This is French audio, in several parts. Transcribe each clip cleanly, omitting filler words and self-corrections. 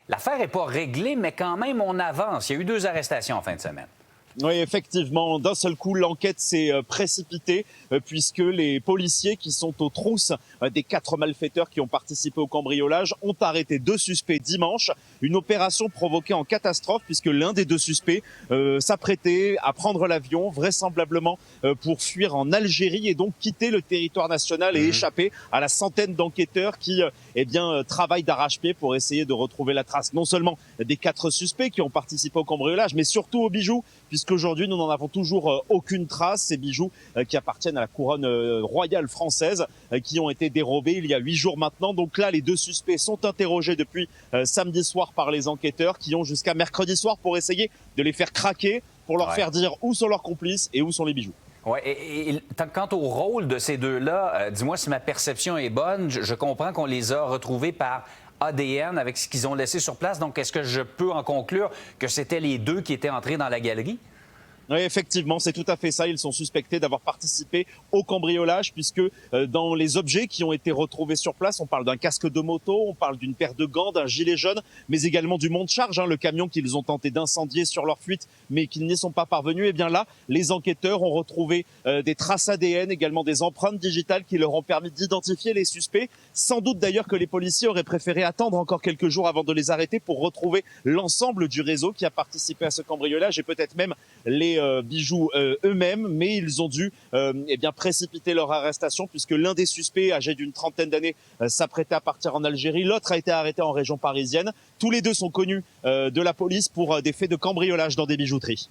L'affaire n'est pas réglée, mais quand même, on avance. Il y a eu 2 arrestations en fin de semaine. Oui, effectivement, d'un seul coup, l'enquête s'est précipitée puisque les policiers qui sont aux trousses des 4 malfaiteurs qui ont participé au cambriolage ont arrêté 2 suspects dimanche. Une opération provoquée en catastrophe puisque l'un des 2 suspects s'apprêtait à prendre l'avion, vraisemblablement pour fuir en Algérie et donc quitter le territoire national et échapper à la centaine d'enquêteurs qui travaillent d'arrache-pied pour essayer de retrouver la trace non seulement des 4 suspects qui ont participé au cambriolage, mais surtout aux bijoux, puisqu'aujourd'hui, nous n'en avons toujours aucune trace. Ces bijoux qui appartiennent à la couronne royale française, qui ont été dérobés il y a 8 jours maintenant. Donc là, les 2 suspects sont interrogés depuis samedi soir par les enquêteurs qui ont jusqu'à mercredi soir pour essayer de les faire craquer, pour leur faire dire où sont leurs complices et où sont les bijoux. Oui, et quant au rôle de ces 2-là, dis-moi si ma perception est bonne. Je comprends qu'on les a retrouvés par ADN avec ce qu'ils ont laissé sur place. Donc, est-ce que je peux en conclure que c'était les 2 qui étaient entrés dans la galerie? Oui, effectivement, c'est tout à fait ça. Ils sont suspectés d'avoir participé au cambriolage puisque dans les objets qui ont été retrouvés sur place, on parle d'un casque de moto, on parle d'une paire de gants, d'un gilet jaune, mais également du monte-charge, le camion qu'ils ont tenté d'incendier sur leur fuite, mais qu'ils n'y sont pas parvenus. Et bien là, les enquêteurs ont retrouvé des traces ADN, également des empreintes digitales qui leur ont permis d'identifier les suspects. Sans doute d'ailleurs que les policiers auraient préféré attendre encore quelques jours avant de les arrêter pour retrouver l'ensemble du réseau qui a participé à ce cambriolage et peut-être même les bijoux eux-mêmes, mais ils ont dû précipiter leur arrestation puisque l'un des suspects, âgé d'une trentaine d'années, s'apprêtait à partir en Algérie. L'autre a été arrêté en région parisienne. Tous les 2 sont connus de la police pour des faits de cambriolage dans des bijouteries.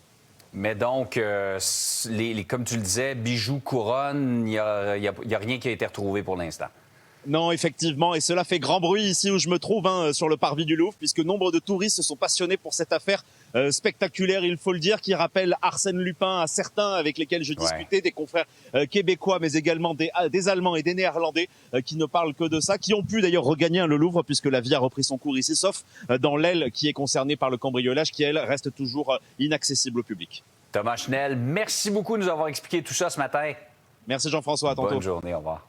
Mais donc, comme tu le disais, bijoux, couronnes, il n'y a rien qui a été retrouvé pour l'instant. Non, effectivement, et cela fait grand bruit ici où je me trouve, sur le parvis du Louvre, puisque nombre de touristes se sont passionnés pour cette affaire spectaculaire, il faut le dire, qui rappelle Arsène Lupin à certains avec lesquels je discutais, des confrères québécois, mais également des Allemands et des Néerlandais qui ne parlent que de ça, qui ont pu d'ailleurs regagner le Louvre, puisque la vie a repris son cours ici, sauf dans l'aile qui est concernée par le cambriolage, qui, elle, reste toujours inaccessible au public. Thomas Chenel, merci beaucoup de nous avoir expliqué tout ça ce matin. Merci Jean-François, à tantôt. Bonne journée, au revoir.